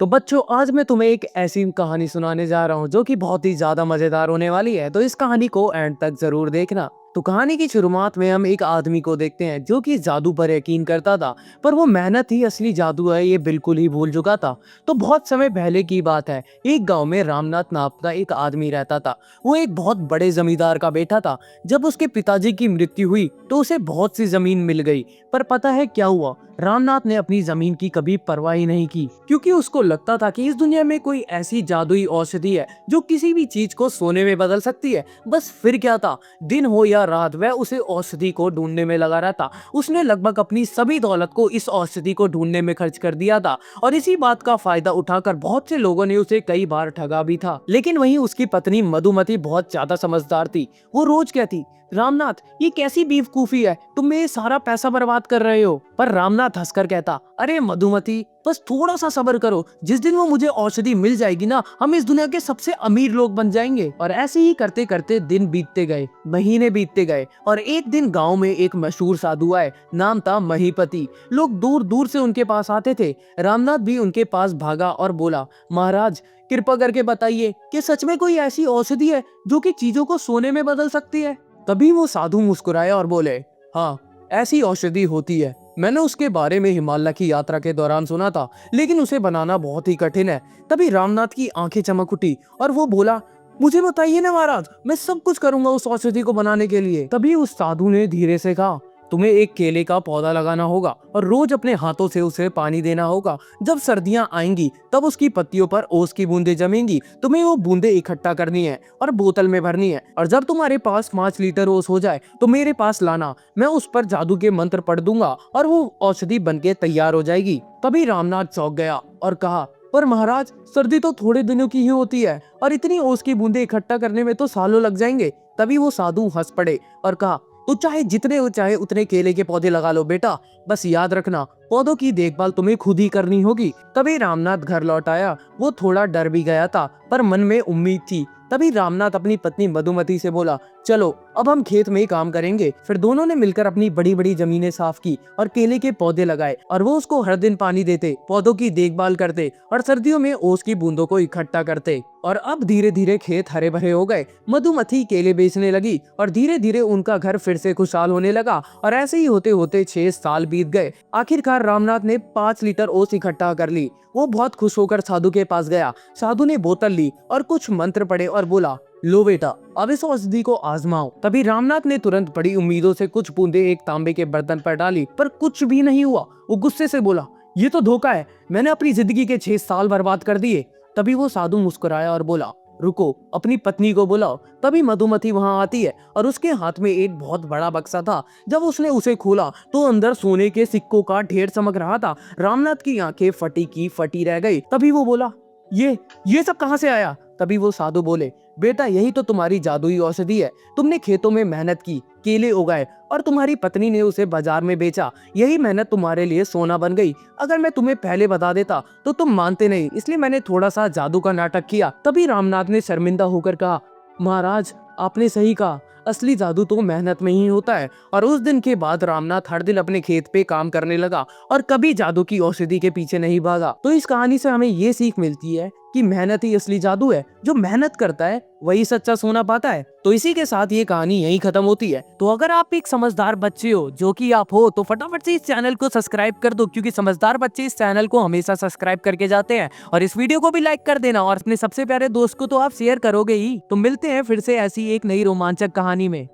तो बच्चों, आज मैं तुम्हें एक ऐसी कहानी सुनाने जा रहा हूँ जो कि बहुत ही ज्यादा मजेदार होने वाली है। तो इस कहानी को एंड तक जरूर देखना। तो कहानी की शुरुआत में हम एक आदमी को देखते हैं जो कि जादू पर यकीन करता था, पर वो मेहनत ही असली जादू है ये बिल्कुल ही भूल चुका था। तो बहुत समय पहले की बात है, एक गांव में रामनाथ नाम का एक आदमी रहता था। वो एक बहुत बड़े जमींदार का बेटा था। जब उसके पिताजी की मृत्यु हुई तो उसे बहुत सी जमीन मिल गई। पर पता है क्या हुआ? रामनाथ ने अपनी जमीन की कभी परवाह ही नहीं की, क्योंकि उसको लगता था कि इस दुनिया में कोई ऐसी जादुई औषधि है जो किसी भी चीज को सोने में बदल सकती है। बस फिर क्या था, दिन हो या रात वह उसे औषधि को ढूंढने में लगा रहता। उसने लगभग अपनी सभी दौलत को इस औषधि को ढूंढने में खर्च कर दिया था, और इसी बात का फायदा उठाकर बहुत से लोगों ने उसे कई बार ठगा भी था। लेकिन वहीं उसकी पत्नी मधुमती बहुत ज्यादा समझदार थी। वो रोज कहती, रामनाथ, ये कैसी बेवकूफी है, तुम मेरे सारा पैसा बर्बाद कर रहे हो। पर रामनाथ हंसकर कहता, अरे मधुमती, बस थोड़ा सा सब्र करो, जिस दिन वो मुझे औषधि मिल जाएगी ना, हम इस दुनिया के सबसे अमीर लोग बन जाएंगे। और ऐसे ही करते करते दिन बीतते गए, महीने बीतते गए, और एक दिन गांव में एक मशहूर साधु आए। नाम था महीपति। लोग दूर दूर से उनके पास आते थे। रामनाथ भी उनके पास भागा और बोला, महाराज, कृपा करके बताइए कि सच में कोई ऐसी औषधि है जो कि चीजों को सोने में बदल सकती है। तभी वो साधु मुस्कुराए और बोले, हाँ, ऐसी औषधि होती है। मैंने उसके बारे में हिमालय की यात्रा के दौरान सुना था, लेकिन उसे बनाना बहुत ही कठिन है। तभी रामनाथ की आंखें चमक उठी और वो बोला, मुझे बताइए ना महाराज, मैं सब कुछ करूंगा उस औषधि को बनाने के लिए। तभी उस साधु ने धीरे से कहा, तुम्हें एक केले का पौधा लगाना होगा और रोज अपने हाथों से उसे पानी देना होगा। जब सर्दियां आएंगी तब उसकी पत्तियों पर ओस की बूंदें जमेंगी। तुम्हें वो बूंदें इकट्ठा करनी है और बोतल में भरनी है, और जब तुम्हारे पास 5 लीटर ओस हो जाए तो मेरे पास लाना। मैं उस पर जादू के मंत्र पढ़ दूंगा और वो औषधि बनके तैयार हो जाएगी। तभी रामनाथ चौंक गया और कहा, पर महाराज, सर्दी तो थोड़े दिनों की ही होती है और इतनी ओस की बूंदें इकट्ठा करने में तो सालों लग जाएंगे। तभी वो साधु हंस पड़े और कहा, तो चाहे जितने हो चाहे उतने केले के पौधे लगा लो बेटा, बस याद रखना पौधों की देखभाल तुम्हें खुद ही करनी होगी। तभी रामनाथ घर लौट आया। वो थोड़ा डर भी गया था, पर मन में उम्मीद थी। तभी रामनाथ अपनी पत्नी मधुमती से बोला, चलो अब हम खेत में ही काम करेंगे। फिर दोनों ने मिलकर अपनी बड़ी बड़ी जमीनें साफ की और केले के पौधे लगाए, और वो उसको हर दिन पानी देते, पौधों की देखभाल करते और सर्दियों में ओस की बूंदों को इकट्ठा करते। और अब धीरे धीरे खेत हरे भरे हो गए। मधुमती केले बेचने लगी और धीरे धीरे उनका घर फिर से खुशहाल होने लगा। और ऐसे ही होते होते 6 साल बीत गए। आखिरकार रामनाथ ने 5 लीटर ओस इकट्ठा कर ली। वो बहुत खुश होकर साधु के पास गया। साधु ने बोतल ली और कुछ मंत्र पढ़े और बोला, लो बेटा, अब इस औषधि को आजमाओ। तभी रामनाथ ने तुरंत बड़ी उम्मीदों से कुछ बूंदे एक तांबे के बर्तन पर डाली, पर कुछ भी नहीं हुआ। वो गुस्से से बोला, ये तो धोखा है, मैंने अपनी जिंदगी के 6 साल बर्बाद कर दिए। तभी वो साधु मुस्कुराया और बोला, रुको, अपनी पत्नी को बुलाओ। तभी मधुमती वहां आती है और उसके हाथ में एक बहुत बड़ा बक्सा था। जब उसने उसे खोला तो अंदर सोने के सिक्कों का ढेर चमक रहा था। रामनाथ की आंखें फटी की फटी रह गई। तभी वो बोला, ये सब कहां से आया? तभी वो साधु बोले, बेटा, यही तो तुम्हारी जादुई औषधि है। तुमने खेतों में मेहनत की, केले उगाए और तुम्हारी पत्नी ने उसे बाजार में बेचा। यही मेहनत तुम्हारे लिए सोना बन गई। अगर मैं तुम्हें पहले बता देता तो तुम मानते नहीं, इसलिए मैंने थोड़ा सा जादू का नाटक किया। तभी रामनाथ ने शर्मिंदा होकर कहा, महाराज, आपने सही कहा, असली जादू तो मेहनत में ही होता है। और उस दिन के बाद रामनाथ हर दिन अपने खेत पे काम करने लगा और कभी जादू की औषधि के पीछे नहीं भागा। तो इस कहानी से हमें ये सीख मिलती है कि मेहनत ही असली जादू है। जो मेहनत करता है वही सच्चा सोना पाता है। तो इसी के साथ ये कहानी यहीं खत्म होती है। तो अगर आप एक समझदार बच्चे हो, जो कि आप हो, तो फटाफट से इस चैनल को सब्सक्राइब कर दो, क्योंकि समझदार बच्चे इस चैनल को हमेशा सब्सक्राइब करके जाते हैं। और इस वीडियो को भी लाइक कर देना, और अपने सबसे प्यारे दोस्त को तो आप शेयर करोगे ही। तो मिलते हैं फिर से ऐसी एक नई रोमांचक कहानी में।